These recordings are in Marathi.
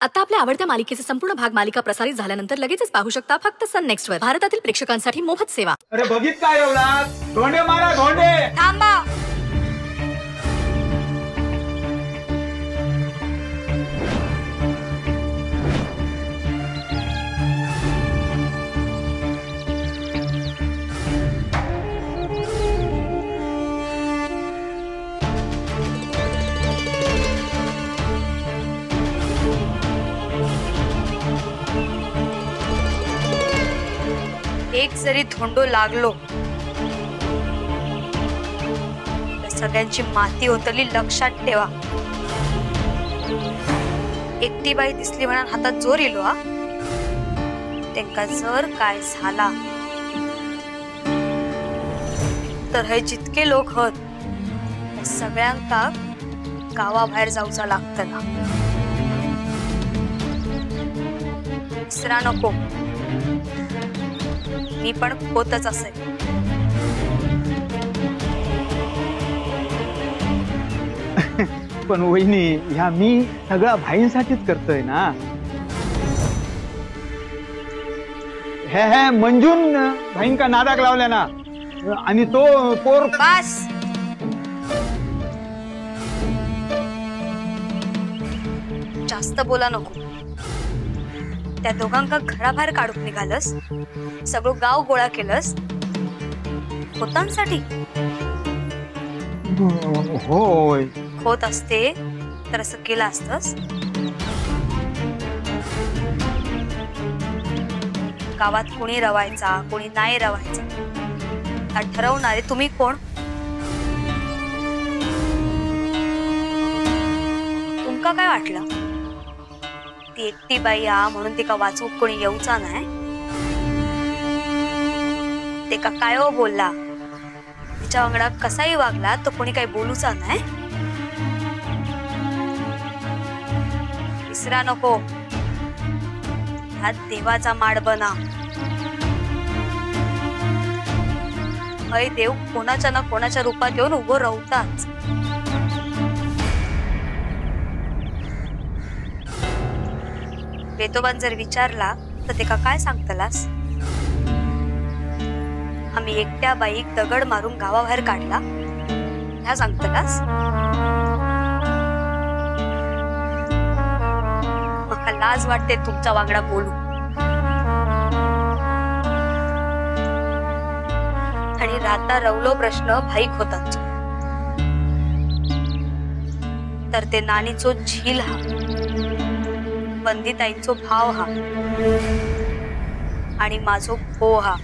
आता आपल्या आवडत्या मालिकेचे संपूर्ण भाग मालिका प्रसारित झाल्यानंतर लगेचच पाहू शकता फक्त सन नेक्स्ट वर. भारतातील प्रेक्षकांसाठी मोफत सेवा. अरे बघित काय एवढा धोंडे मारा धोंडे. थांबा. एक जरी धोंडो लागलो तर सगळ्यांची माती होतली लक्षात ठेवा. एकटी बाई दिसली म्हणून हातात जोर येलो हा. त्यांका जर काय झाला तर हे जितके लोक हत सगळ्यांका गावाबाहेर जाऊचा लागतला. विसरा नको, मी पण होतच असेल. पण वहिनी ह्या मी सगळा भाईंसाठीच करतोय ना. हे मंजून भाईंका नादाक लावल्या ना. आणि तो पोर बस. जास्त बोला नको. त्या दोघांका घराबाहेर काढून निघालस, सगळं गाव गोळा केलंस होतांसाठी. होय होत असते तर असं केलं असतंस. गावात कोणी रवायचा कोणी नाही रवायचा हा ठरवणारे तुम्ही कोण? तुमका काय वाटलं ती एकटी बाई आ म्हणून तिका वाचूक कोणी येऊचा नाही? ते का काय हो बोलला, तिच्या वांगडा कसाही वागला तो कोणी काही बोलूचा नाही. विसरा नको, हा देवाचा माड बना. हय देव कोणाच्या ना कोणाच्या रूपात येऊन उभं राहताच. वेतोबान जर विचारला तर ते का काय सांगतलास? आम्ही एकट्या बाईक दगड मारून गावाबाहेर काढला ह्या सांगतलास? मका लाज वाटते तुमच्या वांगडा बोलू. आणि राता रवलो प्रश्न भाईक होतात तर ते नानीचो झील हा, वंदिताईंचो भाव हा आणि माझो भो हा.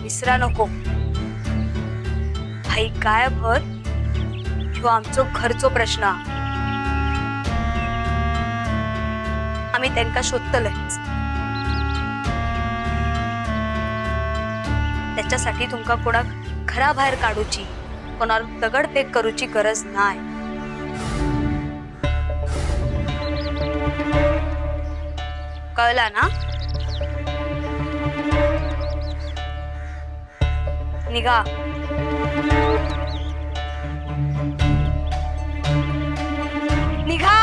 विसरा नको, भाई गायब हत ह्यो आमचो घरचो प्रश्न. आम्ही त्यांका शोधतलंच. त्याच्यासाठी तुमका कोणा घराबाहेर काढूची कोणावर दगडफेक करूची गरज नाही. कळला ना? निघा. निघा.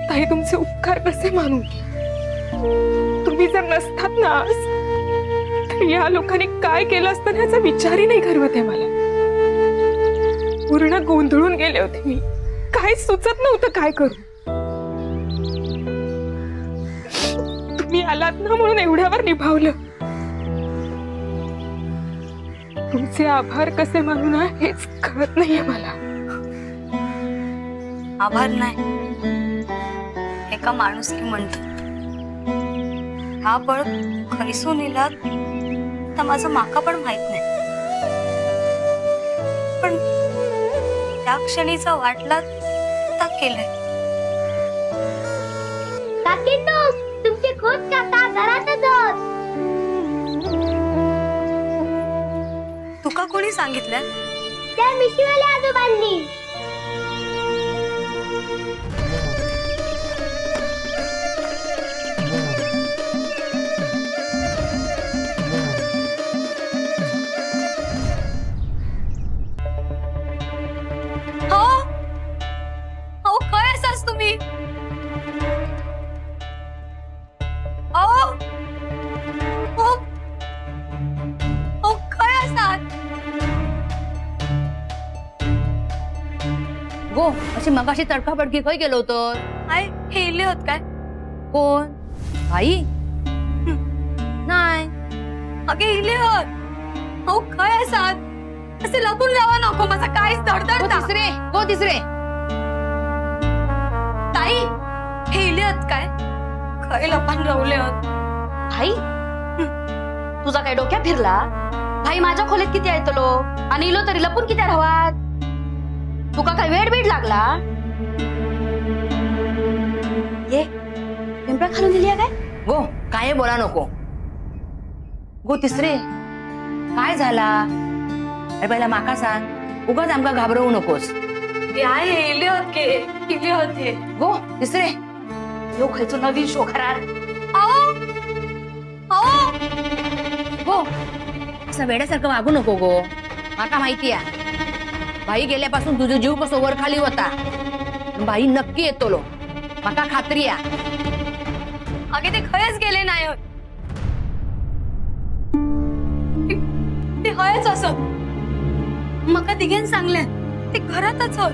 ताई तुमचे उपकार कसे मानू? तुम्ही जर नसतात ना तर या लोकांनी काय केलं असतं याचा विचारही नाही करवत आहे मला. पूर्ण गोंधळून गेले होते मी. काय सुचत नव्हतं काय करू. तुम्ही आलात ना म्हणून एवढ्यावर निभावलं. तुमचे आभार कसे मानू ना हेच कळत नाहीये मला. आभार नाही, एका माणुसकी म्हणतात. हा बळ खैसून इला तर माझं माका पण माहित नाही. पण त्या क्षणीचा वाटला ता केलंय. तुमची खोज करता घरातच आहोत. तुका कोणी सांगितलं? त्या मिशीवाल्या आजोबांनी. गो अशी मगाशी तडकाफडकी खय गेलो होतो? आय हे इले होत काय? कोण? आई नाही. अगे इले होत. हो काय असात? असे लपून जावा नको, माझा काहीच धडधडता. गो तिसरे ताई हे इले होत काय? खय लपान रवले होत. भाई तुझा काय डोक्यात फिरला? भाई माझ्या खोलीत किती आहे तो आणि इलो तरी लपून किती राहावात? तुका काय वेड बीड लागला? ये पिंपळा खालून दिली काय? गो काय बोला नको. गो तिसरे काय झाला? अरे पहिला माका सांग, उगाच आमका घाबरवू नकोस. इले होत के इले होते. गो तिसरे यो खायचो नवीन शोखरार. गो असं वेड्यासारखं वागू नको गो. माका माहिती आहे भाई गेल्यापासून तुझा जीव कसो वर खाली होता. भाई नक्की येतो लो, माका खात्री आहे. अगे ते खयच गेले नाही होत. ते हयच असत. मका दिघेन सांगले ते घरातच होत.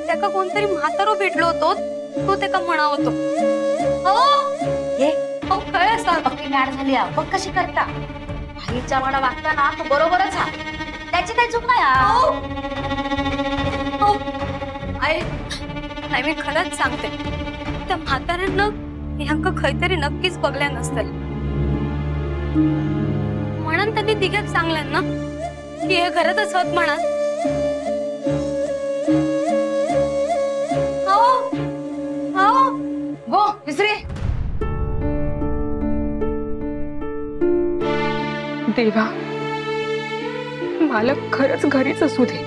त्याका कोणतरी म्हातारो भेटलो होतो, तो त्याका म्हणा होतो. ये हो खय असत. पक्की मॅड झाली आहे. बघ कशी करता. भाईच्या म्हणा वागताना तो बरोबरच हा. त्याची काही चूक नाही. आई मी खरंच सांगते, त्या म्हाताऱ्यांना ह्यांका खैतरी नक्कीच बघल्या नसतील. म्हणून त्यांनी दिघ्यात सांगल्यान ना की हे घरातच होत म्हणा. गो तिसरे देवा, मालक खरंच घरीच असू दे.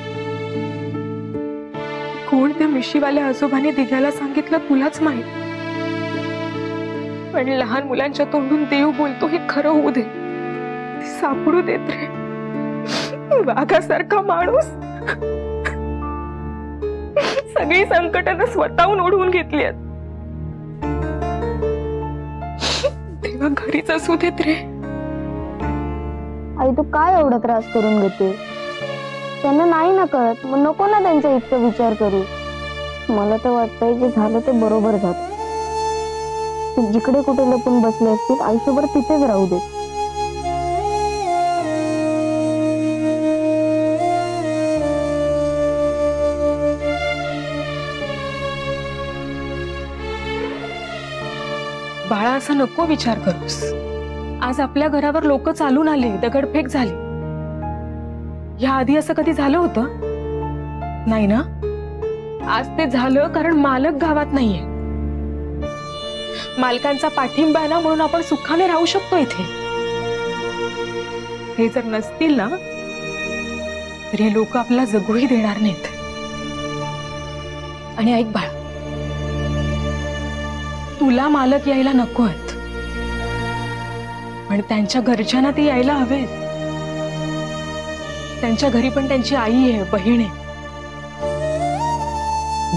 कोण त्या मिशीवाल्या आजोबाने दिघ्याला सांगितलं तुलाच माहित. पण लहान मुलांच्या तोंडून देव बोलतो हे खरं होऊ दे. सापडू देत रे. वाघासारखा माणूस सगळी संकटानं स्वतःहून ओढवून घेतली आहेत. देवा घरीच असू देत रे. आई तू काय एवढा त्रास करून घेते? त्यांना नाही ना कळत, मग नको ना त्यांचा इतका विचार करू. मला तर वाटतंय जे झालं ते बरोबर झालं. ते जिकडे कुठे लपून बसले असतील आयुष्यभर तिथेच राहू दे. बाळा असा नको विचार करूस. आज आपल्या घरावर लोक चालून आले, दगडफेक झाली. या आधी असं कधी झालं होतं? नाही ना. आज ते झालं कारण मालक गावात नाहीये. मालकांचा पाठिंबा ना म्हणून आपण सुखाने राहू शकतो इथे. हे जर नसतील ना तर हे लोक आपला जगूही देणार नाहीत. आणि ऐक बाळा, तुला मालक यायला नको आहेत, पण त्यांच्या घरच्यांना ते यायला हवेत. त्यांच्या घरी पण त्यांची आई आहे, बहीण आहे,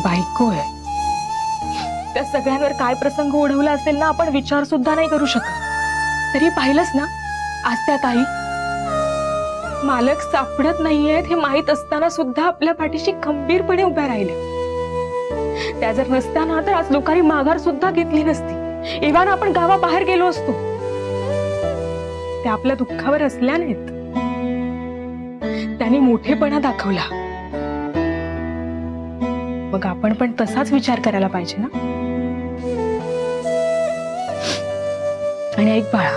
बायको आहे. त्या सगळ्यांवर काय प्रसंग ओढवला असेल ना आपण विचार सुद्धा नाही करू शकत. तरी पाहिलंच ना आज त्या ताई मालक सापडत नाहीयेत हे माहित असताना सुद्धा आपल्या पाठीशी खंबीरपणे उभ्या राहिल्या. त्या जर नसताना तर आज लोकांनी माघार सुद्धा घेतली नसती. इव्हन आपण गावाबाहेर गेलो असतो. त्या आपल्या दुःखावर हसल्या नाहीत. त्यांनी मोठेपणा दाखवला. मग आपण पण तसाच विचार करायला पाहिजे ना. आणि ऐक बाळा,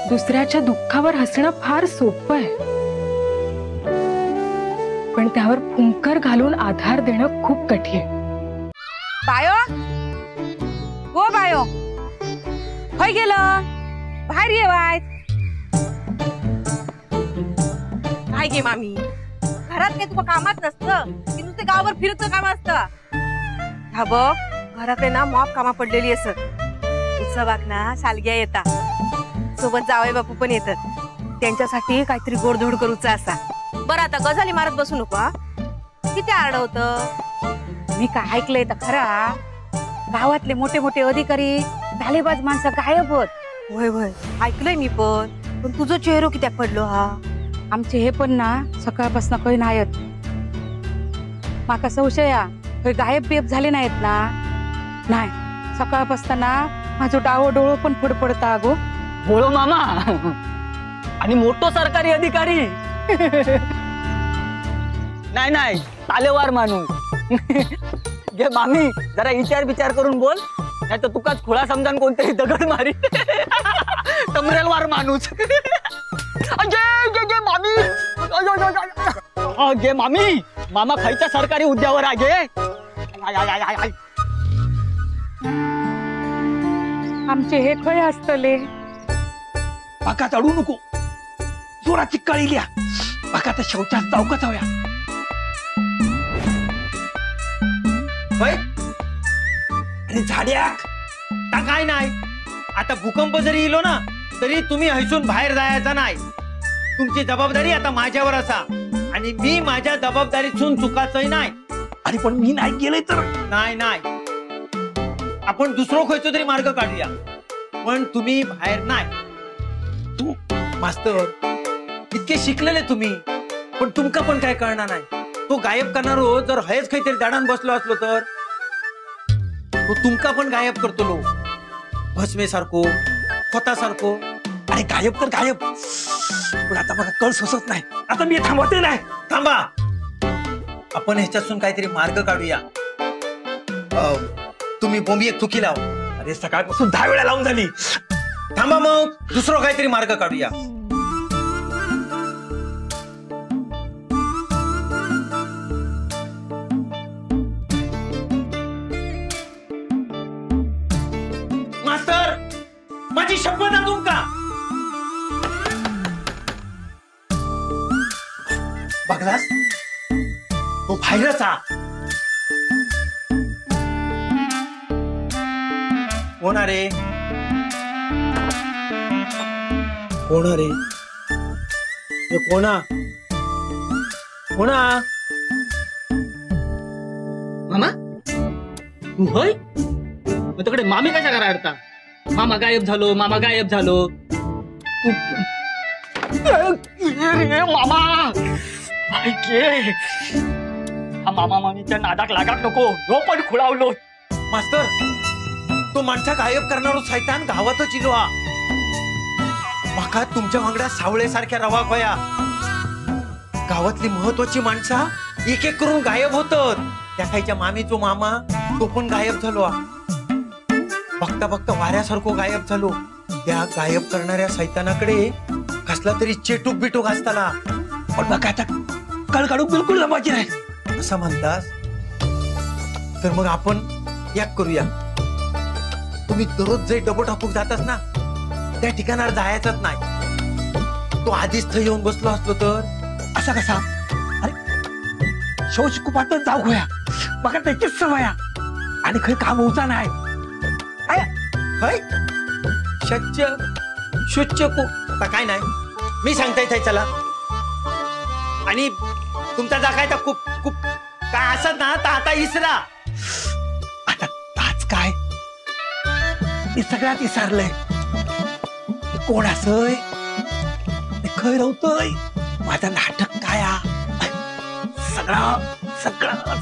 दुसऱ्याच्या दुःखावर हसणं फार सोपं आहे, पण त्यावर फुंकर घालून आधार देणं खूप कठीण. बायो गो बायो होय गेलं बाहेर ये. वाय काय गे मामी, घरात काही तुला कामात नसतं की नुसते गावावर फिरतं काम असतं. हा बघ घरात आहे ना मॉप कामा पडलेली असत. उत्सवाक ना सालग्या येता, सोबत जावई बापू पण येतात. त्यांच्यासाठी काहीतरी गोडधोड करूचा असा. बरं आता गजाली मारत बसू नको. किती आरड होत. मी काय ऐकलंय तर खरा, गावातले मोठे मोठे अधिकारी धालेबाज माणसं गायब होत. होय होय ऐकलंय मी पण तुझं चेहरा कित्याक पडलो. हा आमचे हे पण ना सकाळपासून काही नाहीत. माका संशय खंय गायब बियब झाले नाहीत ना. नाही, सकाळपासून ना माझं डावं डोळं पण फडफडता अगो. बोलो मामा आणि मोठो सरकारी अधिकारी. नाही नाही, तालेवार माणूस. घे मामी, जरा विचार करून बोल, नाही तर तुकाच खुळा समजान कोणतरी दगड मारी. तमरेलवार माणूस. गे मामी. गे मामी, मामा खायच्या सरकारी हुद्द्यावर आहे. आमचे हे खय असतले. बाका चढू नको, जोराची कळी लिया. बाका तर शौचास चौकाच हव्या. अरे झाड्याक ता काय नाही. आता भूकंप जरी इलो ना तरी तुम्ही हैसून बाहेर जायचा नाही. तुमची जबाबदारी आता माझ्यावर असा आणि मी माझ्या जबाबदारीतून चुकाचंही नाही. अरे पण मी नाही गेले तर. नाही आपण दुसरो खयचो तरी मार्ग काढूया, पण तुम्ही बाहेर नाही. तू मास्तर इतके शिकलेले तुम्ही, पण तुमका पण काय कळणार नाही. तो गायब करणारो जर हयच काहीतरी दाडान बसलो असलो तर तो तुमका पण गायब करतो लो. भस्मेसारखो, खोतासारखो. अरे गायब तर गायब, पण आता मला कळ सोसत नाही. आता मी थांबवते नाही. थांबा, आपण ह्याच्यातून काहीतरी मार्ग काढूया. तुम्ही बोंबी एक चुकी लाव. अरे सकाळपासून 10 वेळा लावून झाली. थांबा, मग दुसरं काहीतरी मार्ग काढूया. मास्तर, माझी शपथ आहे तुमका. बघलास, तो बाहेरच हा. कोण रे? कोण रे? कोणा मामा तू होय? मग तिकडे मामी कशा करा अडता? मामा गायब झालो. रे मामा ऐके, हा मामा मामीच्या नादाक लागाक नको. रो पण खुळावलो. मास्तर, तो माणसा गायब करणारो सैतान गावातच इलो हा. माका तुमच्या वांगड्या सावळेसारख्या रवा खोया. गावातली महत्वाची माणसा एक एक करून गायब होतात. त्या खायच्या मामीचो मामा तो पण गायब झालो हा. बघता बघता वाऱ्यासारखो गायब झालो. त्या गायब करणाऱ्या सैतानाकडे कसला तरी चेटूक बिटूक असताना. पण बघा आता कळ काढूक बिलकुल जमायची नाही. असं म्हणतास तर मग आपण एक करूया. तुम्ही दररोज जे डबो टाकूक जातास ना त्या ठिकाणावर जायचंच नाही. तो आधीच थं येऊन बसलो असलो तर. असा कसा? अरे शौच कुपातच जाऊ होया. बघा त्याचीच सवया आणि खय काम होता नाही. हय शुच्च आता काय नाही, मी सांगता येत चला. आणि तुमचा जा काय खूप खूप काय असत ना तर आता इसरा. आता ताच काय हे सगळ्यात विसरलंय. कोण असय, खय रवतय, माझा नाटक काय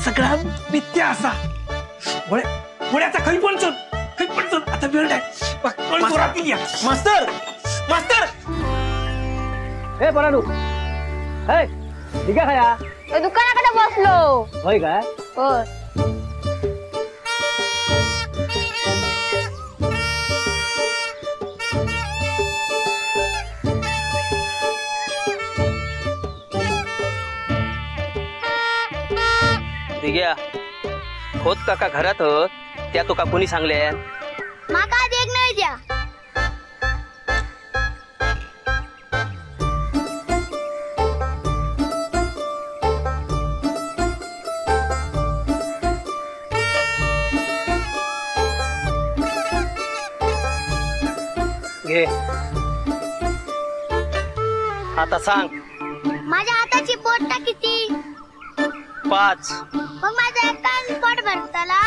सगळा मिथ्या असा. पुण्याचा खै पण आता वेळ नाही. मास्तर हे पराडू, हे ठीक आहे खाया. दुकानाकडे बसलो. होय काय? होय. दिग्या, खोत काका घरात त्या तुका कोणी सांगले? माका देख नाही द्या. घे आता सांग. माझ्या हाताची बोट किती? 5. मग माझा एकाच पोट भरताला.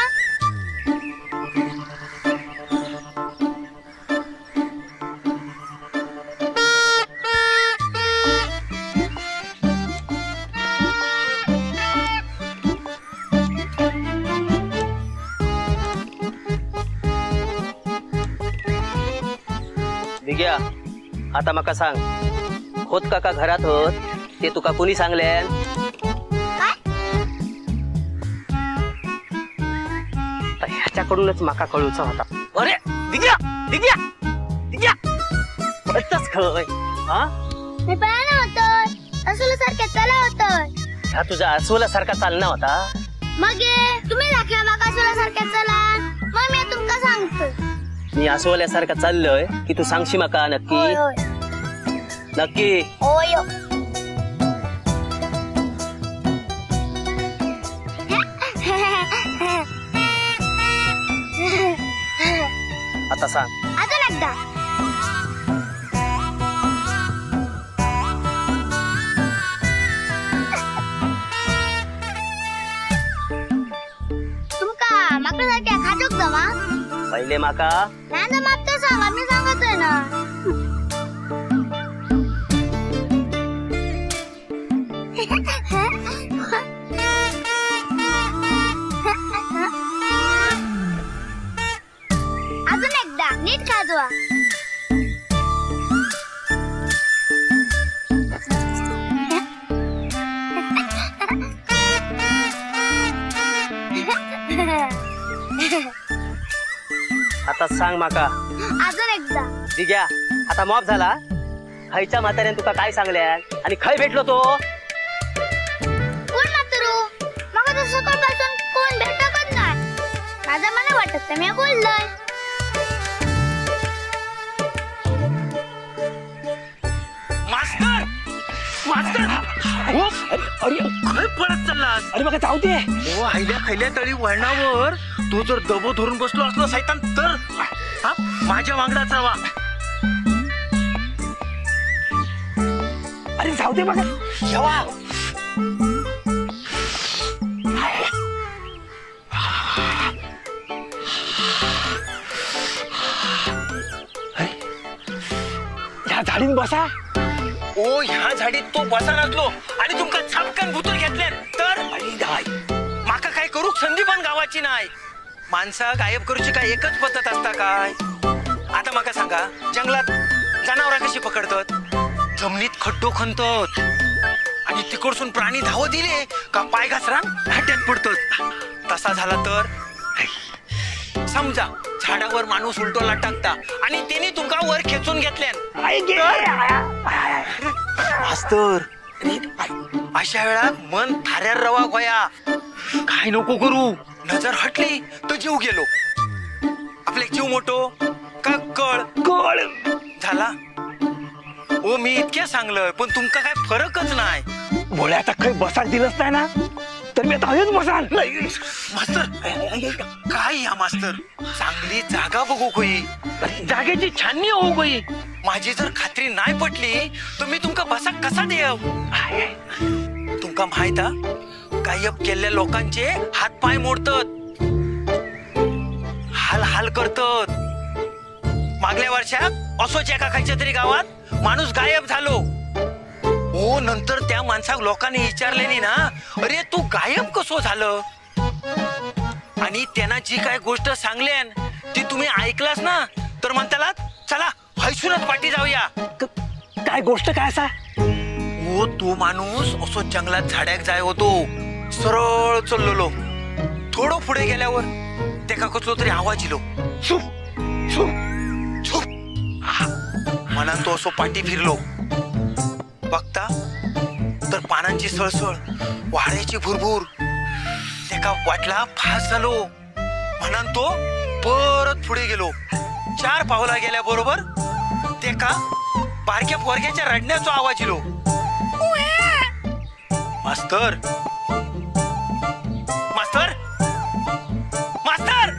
दिग्या आता मका सांग होत काका घरात होत ते तुका कोणी सांगल्यान? ह्याच्याकडूनच माका कळूचा होता. अरे दिग्या दिग्या दिग्या बरंच खय हा मी पाहणं होतं असलं सारखं चला होतं. हा तुझा अस्वला सारखा चालना होता. मग तुम्ही दाखवा माका असलं सारखं चला मग मी तुमका सांगतो. मी अस्वल्यासारखा चाललोय की तू सांगशी माका नक्की? होय होय नक्की होय. आता सांग. अजून एकदा. तुमका माकडासारख्या खाजूक जमा पहिले माका नाही मागतो सांगा मी सांगतोय ना. अजून एकदा नीट खाजवा. आता सांग माका. अजून एकदा. दिग्या आता मॉप झाला. खायच्या म्हाताऱ्यान तुका काय सांगल्या आणि खय भेटलो तो? कोण म्हातारू? मग तर सकाळपासून कोण भेटतच नाही. माझं मला वाटत तर मी बोललोय. मास्तर मास्तर अरे काय पळत चाललास? अरे बघा जाऊ दे. ओ आयल्या खैल्या तळी वळणावर तू जर दबो धरून बसलो असलो सैतान तर हा माझ्या वांगडाचा वा. अरे जाऊ दे बघा. येवा ह्या झाडीन बसा. ओ ह्या झाडीत तो बसा नसलो आणि तुमका छापकन भुतर घेतले तर माका काय करू संधी पण गावाची नाही. माणसा गायब करूची काय एकच पद्धत असता काय? आता माका सांगा जंगलात जनावरा कशी पकडतात? जमिनीत खड्डो खणतात आणि तिकडसून प्राणी धाव दिले का पाय घसरा हट्यात पडतात. तसा झाला तर समजा झाडावर माणूस उलटोला टाकता आणि त्यांनी तुमका वर खेचून घेतल्यान मास्तर अशा वेळात मन थाऱ्यार रवा गोया. काय नको करू. नजर हटली तर जीव गेलो. आपले जीव मोठो का कळ कळ झाला. ओ मी इतक्या सांगलंय पण तुमका काय फरकच नाही. भोळ्या आता काही बसाक दिलंच नाही ना तर मी आता हेच बसाल. मास्तर काय या मास्तर चांगली जागा बघू कोई जागेची छाननी होऊ कोई. माझी जर खात्री नाही पटली तर मी तुमका बसा कसा देव? तुमका माहित गायब केलेल्या लोकांचे हात पाय मोडतात हाल हाल करतात. मागल्या वर्षात असोच एका खायच्या तरी गावात माणूस गायब झालो. ओ नंतर त्या माणसाक लोकांनी विचारले ना अरे तू गायब कसो झालं? आणि त्यांना जी काय गोष्ट सांगल्यान ती तुम्ही ऐकलास ना तर म्हणताला चला हैसूनच पाठी जाऊया. काय गोष्ट काय असा? ओ तो माणूस असो जंगलात झाड्याक जाय होतो. सरळ चाललो. थोडं पुढे गेल्यावर त्याका कसलो तरी आवाज इलो. छुप छुप छुप म्हणून तो असो पाठी फिरलो. बघता तर पानांची सळसळ वाऱ्याची भुरभुर. त्याका वाटला फास झालो म्हणून तो परत पुढे गेलो. 4 पावला गेल्या बरोबर त्याका बारक्या पोरग्याच्या रडण्याचा आवाज इलो. मास्तर मास्तर मास्तर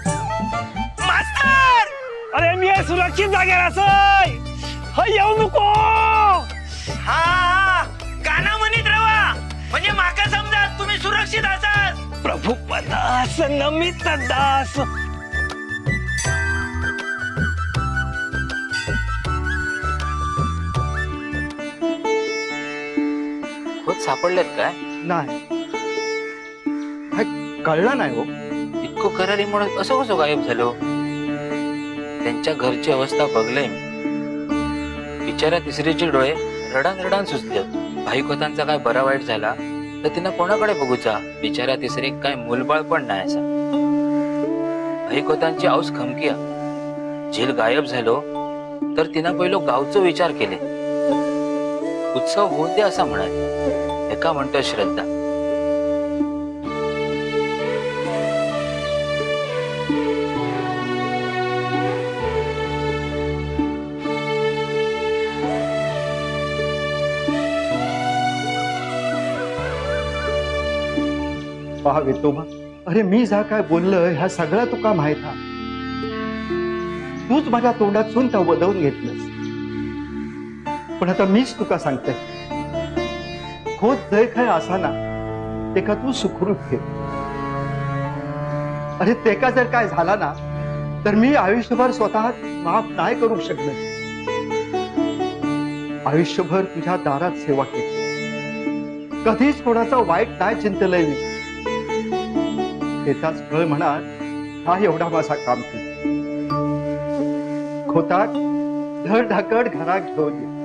मास्तर अरे मी सुरक्षित जागेवर असय. येऊ नको. हा गाणं म्हणत रवा म्हणजे माका समजा तुम्ही सुरक्षित असाल. प्रभू पदास नमित दास. होत सापडलेत काय? नाही कळलं नाही हो. इतकं करारी म्हणून असं कसं गायब झालो? त्यांच्या घरची अवस्था बघलंय मी. बिचाऱ्या तिसरीचे डोळे रडान रडान सुचले. भाई खोतांचा काय बरा वाईट झाला तर तिनं कोणाकडे बघूचा. बिचाऱ्या तिसरीक काय मूलबाळ पण नाही असा. भाई खोतांची औस खमकिया. झील गायब झालो तर तिनं पहिलो गावचो विचार केले. उत्सव होऊ दे असा म्हणाले. एका म्हणतो श्रद्धा. पहा विठोबा, अरे मी जा काय बोललं ह्या सगळ्या तुका माहित हा. तूच माझ्या तोंडातून त्या वदवून घेतलंस. पण आता मीच तुका सांगते, खोत जय काय असा ना तेका तू सुखरूप घे. अरे तेका जर काय झाला ना तर मी आयुष्यभर स्वतः माफ नाही करू शकलो. आयुष्यभर तुझ्या दारात सेवा केली, कधीच कोणाचं वाईट नाही चिंतलंय मी. त्याचाच फळ म्हणा हा एवढा माझा काम केला. खोतात धड धाकड घरात घेऊन ये.